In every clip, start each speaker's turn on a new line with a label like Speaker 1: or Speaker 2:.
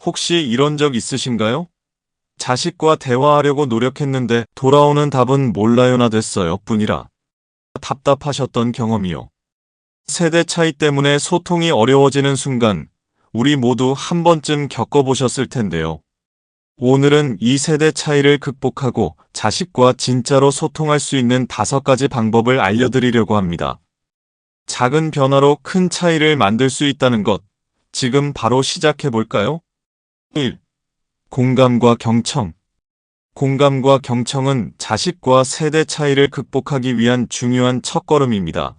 Speaker 1: 혹시 이런 적 있으신가요? 자식과 대화하려고 노력했는데 돌아오는 답은 몰라요나 됐어요 뿐이라 답답하셨던 경험이요. 세대 차이 때문에 소통이 어려워지는 순간 우리 모두 한 번쯤 겪어보셨을 텐데요. 오늘은 이 세대 차이를 극복하고 자식과 진짜로 소통할 수 있는 5가지 방법을 알려드리려고 합니다. 작은 변화로 큰 차이를 만들 수 있다는 것, 지금 바로 시작해 볼까요? 1. 공감과 경청. 공감과 경청은 자식과 세대 차이를 극복하기 위한 중요한 첫걸음입니다.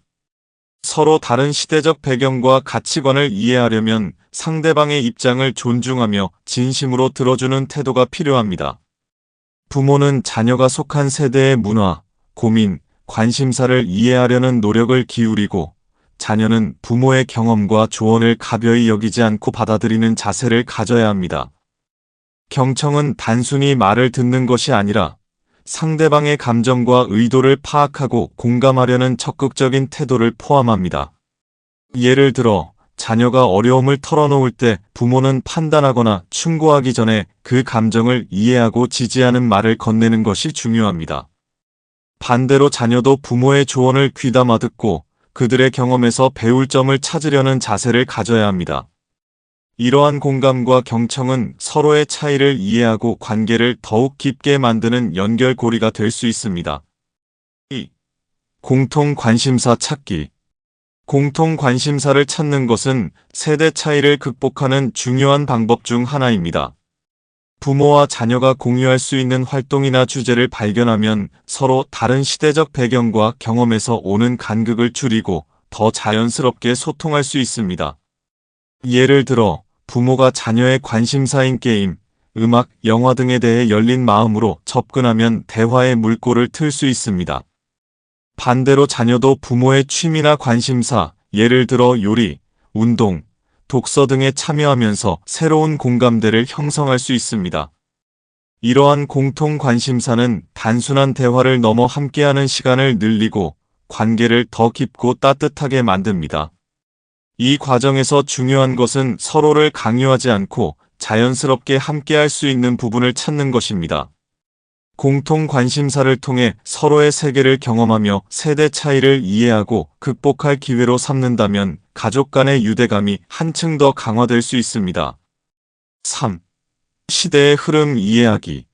Speaker 1: 서로 다른 시대적 배경과 가치관을 이해하려면 상대방의 입장을 존중하며 진심으로 들어주는 태도가 필요합니다. 부모는 자녀가 속한 세대의 문화, 고민, 관심사를 이해하려는 노력을 기울이고 자녀는 부모의 경험과 조언을 가벼이 여기지 않고 받아들이는 자세를 가져야 합니다. 경청은 단순히 말을 듣는 것이 아니라 상대방의 감정과 의도를 파악하고 공감하려는 적극적인 태도를 포함합니다. 예를 들어, 자녀가 어려움을 털어놓을 때 부모는 판단하거나 충고하기 전에 그 감정을 이해하고 지지하는 말을 건네는 것이 중요합니다. 반대로 자녀도 부모의 조언을 귀담아 듣고 그들의 경험에서 배울 점을 찾으려는 자세를 가져야 합니다. 이러한 공감과 경청은 서로의 차이를 이해하고 관계를 더욱 깊게 만드는 연결고리가 될 수 있습니다. 2. 공통 관심사 찾기. 공통 관심사를 찾는 것은 세대 차이를 극복하는 중요한 방법 중 하나입니다. 부모와 자녀가 공유할 수 있는 활동이나 주제를 발견하면 서로 다른 시대적 배경과 경험에서 오는 간극을 줄이고 더 자연스럽게 소통할 수 있습니다. 예를 들어, 부모가 자녀의 관심사인 게임, 음악, 영화 등에 대해 열린 마음으로 접근하면 대화의 물꼬를 틀 수 있습니다. 반대로 자녀도 부모의 취미나 관심사, 예를 들어 요리, 운동, 독서 등에 참여하면서 새로운 공감대를 형성할 수 있습니다. 이러한 공통 관심사는 단순한 대화를 넘어 함께하는 시간을 늘리고 관계를 더 깊고 따뜻하게 만듭니다. 이 과정에서 중요한 것은 서로를 강요하지 않고 자연스럽게 함께할 수 있는 부분을 찾는 것입니다. 공통 관심사를 통해 서로의 세계를 경험하며 세대 차이를 이해하고 극복할 기회로 삼는다면 가족 간의 유대감이 한층 더 강화될 수 있습니다. 3. 시대의 흐름 이해하기.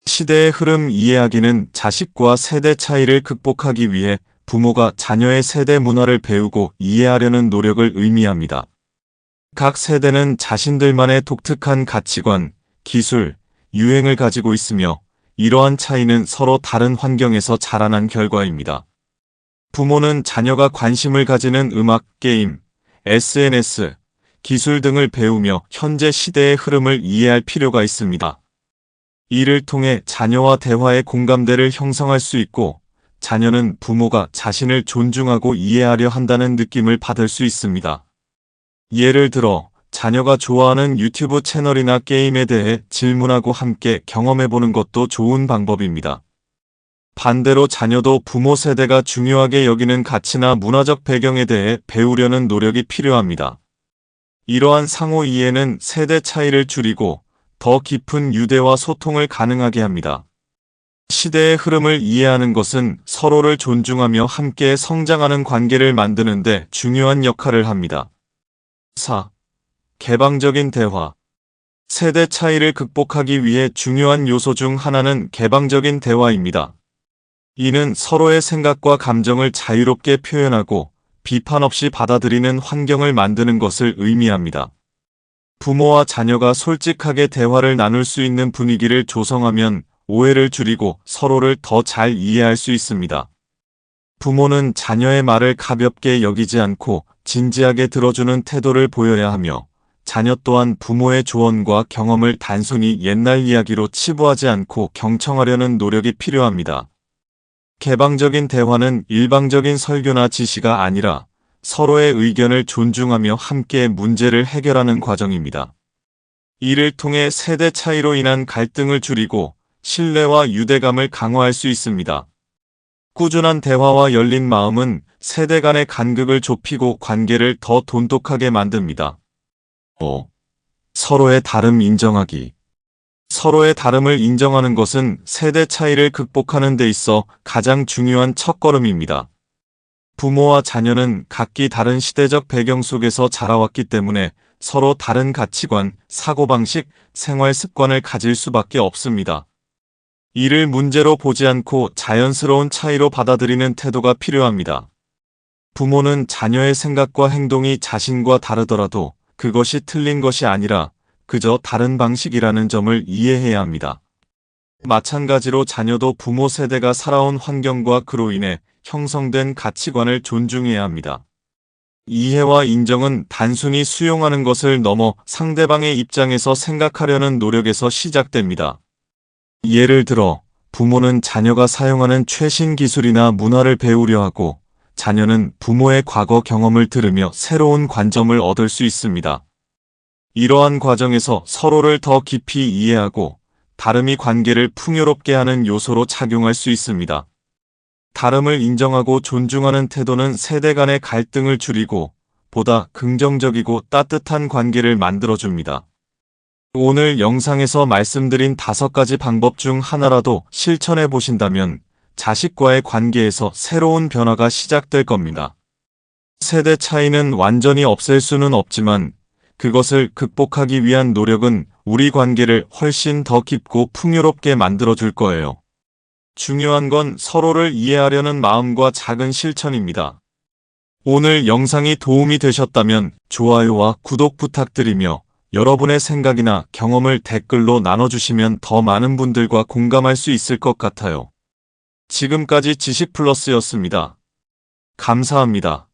Speaker 1: 시대의 흐름 이해하기는 자식과 세대 차이를 극복하기 위해 부모가 자녀의 세대 문화를 배우고 이해하려는 노력을 의미합니다. 각 세대는 자신들만의 독특한 가치관, 기술, 유행을 가지고 있으며 이러한 차이는 서로 다른 환경에서 자라난 결과입니다. 부모는 자녀가 관심을 가지는 음악, 게임, SNS, 기술 등을 배우며 현재 시대의 흐름을 이해할 필요가 있습니다. 이를 통해 자녀와 대화의 공감대를 형성할 수 있고 자녀는 부모가 자신을 존중하고 이해하려 한다는 느낌을 받을 수 있습니다. 예를 들어, 자녀가 좋아하는 유튜브 채널이나 게임에 대해 질문하고 함께 경험해보는 것도 좋은 방법입니다. 반대로 자녀도 부모 세대가 중요하게 여기는 가치나 문화적 배경에 대해 배우려는 노력이 필요합니다. 이러한 상호 이해는 세대 차이를 줄이고 더 깊은 유대와 소통을 가능하게 합니다. 시대의 흐름을 이해하는 것은 서로를 존중하며 함께 성장하는 관계를 만드는 데 중요한 역할을 합니다. 4. 개방적인 대화. 세대 차이를 극복하기 위해 중요한 요소 중 하나는 개방적인 대화입니다. 이는 서로의 생각과 감정을 자유롭게 표현하고 비판 없이 받아들이는 환경을 만드는 것을 의미합니다. 부모와 자녀가 솔직하게 대화를 나눌 수 있는 분위기를 조성하면 오해를 줄이고 서로를 더 잘 이해할 수 있습니다. 부모는 자녀의 말을 가볍게 여기지 않고 진지하게 들어주는 태도를 보여야 하며 자녀 또한 부모의 조언과 경험을 단순히 옛날 이야기로 치부하지 않고 경청하려는 노력이 필요합니다. 개방적인 대화는 일방적인 설교나 지시가 아니라 서로의 의견을 존중하며 함께 문제를 해결하는 과정입니다. 이를 통해 세대 차이로 인한 갈등을 줄이고 신뢰와 유대감을 강화할 수 있습니다. 꾸준한 대화와 열린 마음은 세대 간의 간극을 좁히고 관계를 더 돈독하게 만듭니다. 5. 서로의 다름 인정하기. 서로의 다름을 인정하는 것은 세대 차이를 극복하는 데 있어 가장 중요한 첫걸음입니다. 부모와 자녀는 각기 다른 시대적 배경 속에서 자라왔기 때문에 서로 다른 가치관, 사고방식, 생활 습관을 가질 수밖에 없습니다. 이를 문제로 보지 않고 자연스러운 차이로 받아들이는 태도가 필요합니다. 부모는 자녀의 생각과 행동이 자신과 다르더라도 그것이 틀린 것이 아니라 그저 다른 방식이라는 점을 이해해야 합니다. 마찬가지로 자녀도 부모 세대가 살아온 환경과 그로 인해 형성된 가치관을 존중해야 합니다. 이해와 인정은 단순히 수용하는 것을 넘어 상대방의 입장에서 생각하려는 노력에서 시작됩니다. 예를 들어, 부모는 자녀가 사용하는 최신 기술이나 문화를 배우려 하고, 자녀는 부모의 과거 경험을 들으며 새로운 관점을 얻을 수 있습니다. 이러한 과정에서 서로를 더 깊이 이해하고, 다름이 관계를 풍요롭게 하는 요소로 작용할 수 있습니다. 다름을 인정하고 존중하는 태도는 세대 간의 갈등을 줄이고 보다 긍정적이고 따뜻한 관계를 만들어줍니다. 오늘 영상에서 말씀드린 5가지 방법 중 하나라도 실천해 보신다면 자식과의 관계에서 새로운 변화가 시작될 겁니다. 세대 차이는 완전히 없앨 수는 없지만 그것을 극복하기 위한 노력은 우리 관계를 훨씬 더 깊고 풍요롭게 만들어줄 거예요. 중요한 건 서로를 이해하려는 마음과 작은 실천입니다. 오늘 영상이 도움이 되셨다면 좋아요와 구독 부탁드리며 여러분의 생각이나 경험을 댓글로 나눠주시면 더 많은 분들과 공감할 수 있을 것 같아요. 지금까지 지식플러스였습니다. 감사합니다.